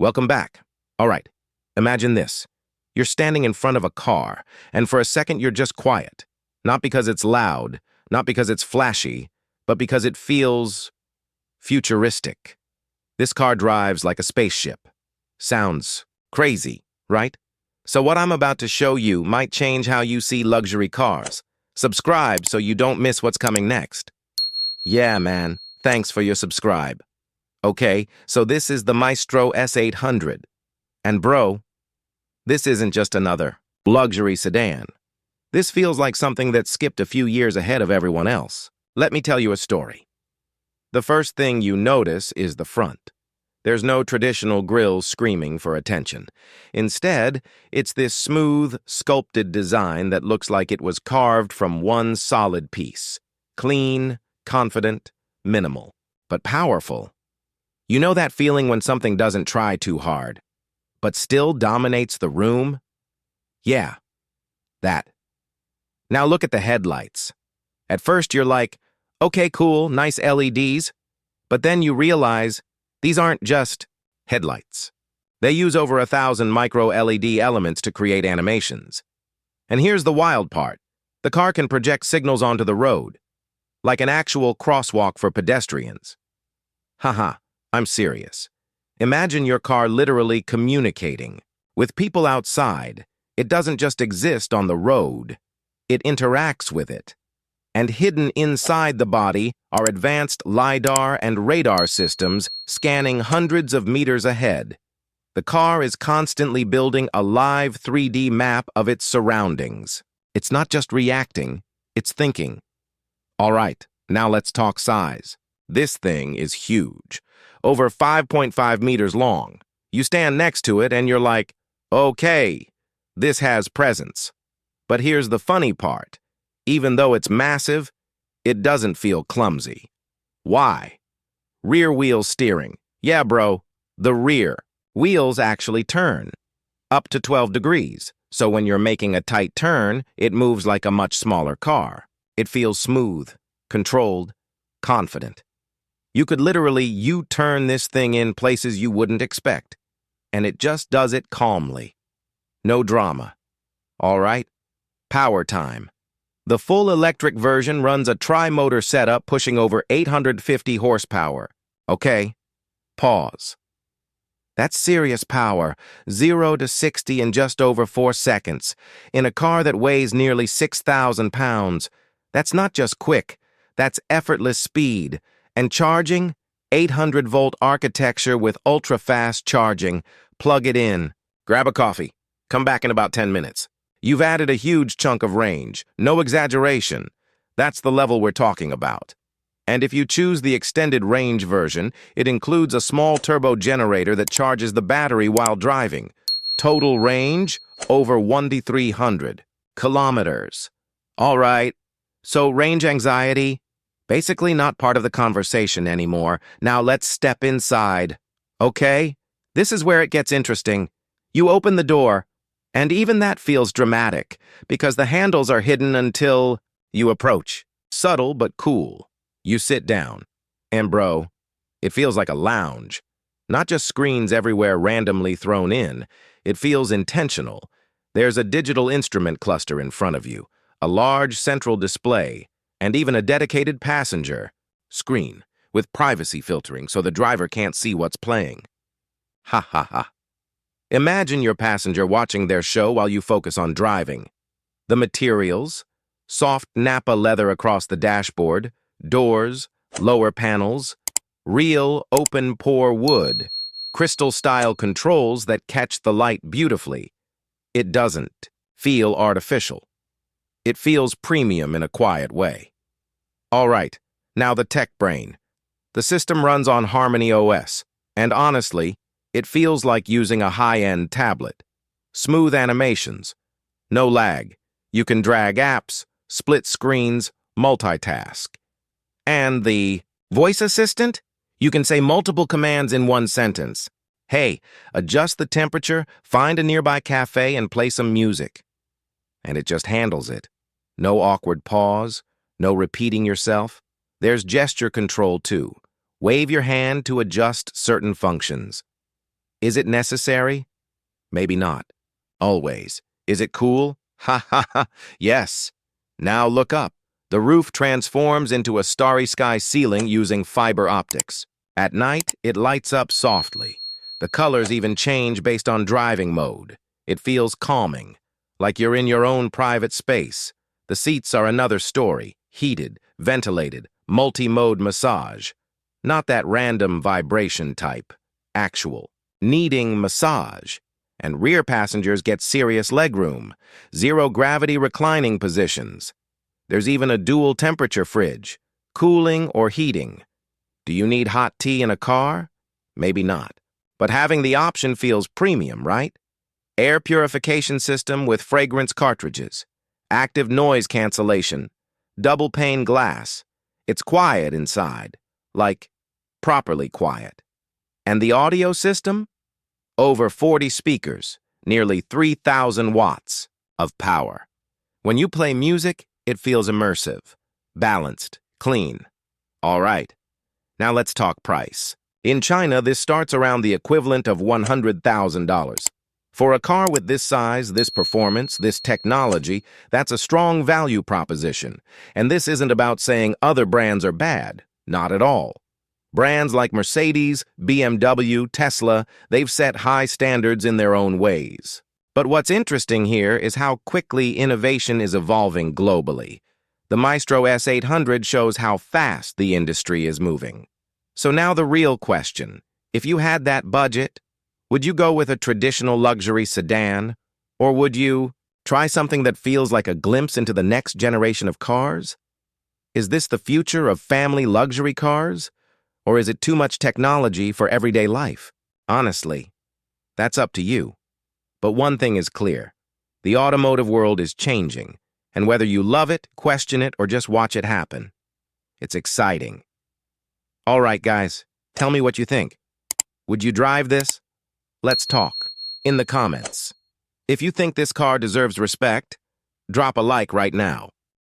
Welcome back. All right, imagine this. You're standing in front of a car, and for a second you're just quiet. Not because it's loud, not because it's flashy, but because it feels futuristic. This car drives like a spaceship. Sounds crazy, right? So what I'm about to show you might change how you see luxury cars. Subscribe so you don't miss what's coming next. Yeah, man. Thanks for your subscribe. Okay, so this is the Maestro S800. And bro, this isn't just another luxury sedan. This feels like something that skipped a few years ahead of everyone else. Let me tell you a story. The first thing you notice is the front. There's no traditional grille screaming for attention. Instead, it's this smooth, sculpted design that looks like it was carved from one solid piece. Clean, confident, minimal, but powerful. You know that feeling when something doesn't try too hard, but still dominates the room? Yeah, that. Now look at the headlights. At first you're like, okay, cool, nice LEDs, but then you realize these aren't just headlights. They use over 1,000 micro LED elements to create animations. And here's the wild part. The car can project signals onto the road, like an actual crosswalk for pedestrians. Haha, I'm serious. Imagine your car literally communicating with people outside. It doesn't just exist on the road. It interacts with it. And hidden inside the body are advanced LiDAR and radar systems scanning hundreds of meters ahead. The car is constantly building a live 3D map of its surroundings. It's not just reacting, it's thinking. All right, now let's talk size. This thing is huge, over 5.5 meters long. You stand next to it and you're like, okay, this has presence. But here's the funny part. Even though it's massive, it doesn't feel clumsy. Why? Rear wheel steering. Yeah, bro, the rear. Wheels actually turn up to 12 degrees. So when you're making a tight turn, it moves like a much smaller car. It feels smooth, controlled, confident. You could literally U-turn this thing in places you wouldn't expect. And it just does it calmly. No drama. All right, power time. The full electric version runs a tri-motor setup pushing over 850 horsepower. Okay, pause. That's serious power, 0 to 60 in just over 4 seconds. In a car that weighs nearly 6,000 pounds, that's not just quick, that's effortless speed. And charging, 800-volt architecture with ultra-fast charging. Plug it in. Grab a coffee. Come back in about 10 minutes. You've added a huge chunk of range. No exaggeration. That's the level we're talking about. And if you choose the extended range version, it includes a small turbo generator that charges the battery while driving. Total range, over 1,300 kilometers. All right, so range anxiety, basically not part of the conversation anymore. Now let's step inside. Okay, this is where it gets interesting. You open the door, and even that feels dramatic, because the handles are hidden until you approach. Subtle but cool. You sit down, and bro, it feels like a lounge. Not just screens everywhere randomly thrown in. It feels intentional. There's a digital instrument cluster in front of you, a large central display, and even a dedicated passenger screen with privacy filtering so the driver can't see what's playing. Ha ha ha. Imagine your passenger watching their show while you focus on driving. The materials, soft Napa leather across the dashboard, doors, lower panels, real open-pore wood, crystal-style controls that catch the light beautifully. It doesn't feel artificial. It feels premium in a quiet way. All right, now the tech brain. The system runs on Harmony OS, and honestly, it feels like using a high-end tablet. Smooth animations, no lag. You can drag apps, split screens, multitask. And the voice assistant? You can say multiple commands in one sentence. Hey, adjust the temperature, find a nearby cafe, and play some music. And it just handles it. No awkward pause, no repeating yourself. There's gesture control too. Wave your hand to adjust certain functions. Is it necessary? Maybe not. Always. Is it cool? Ha ha ha. Yes. Now look up. The roof transforms into a starry sky ceiling using fiber optics. At night, it lights up softly. The colors even change based on driving mode. It feels calming, like you're in your own private space. The seats are another story, heated, ventilated, multi-mode massage. Not that random vibration type. Actual, needing massage. And rear passengers get serious legroom, zero-gravity reclining positions. There's even a dual temperature fridge, cooling or heating. Do you need hot tea in a car? Maybe not. But having the option feels premium, right? Air purification system with fragrance cartridges, active noise cancellation, double pane glass. It's quiet inside, like properly quiet. And the audio system? Over 40 speakers, nearly 3,000 watts of power. When you play music, it feels immersive, balanced, clean. All right, now let's talk price. In China, this starts around the equivalent of $100,000. For a car with this size, this performance, this technology, that's a strong value proposition. And this isn't about saying other brands are bad. Not at all. Brands like Mercedes, BMW, Tesla, they've set high standards in their own ways. But what's interesting here is how quickly innovation is evolving globally. The Maestro S800 shows how fast the industry is moving. So now the real question, if you had that budget, would you go with a traditional luxury sedan? Or would you try something that feels like a glimpse into the next generation of cars? Is this the future of family luxury cars? Or is it too much technology for everyday life? Honestly, that's up to you. But one thing is clear. The automotive world is changing, and whether you love it, question it, or just watch it happen, it's exciting. All right, guys, tell me what you think. Would you drive this? Let's talk in the comments. If you think this car deserves respect, drop a like right now.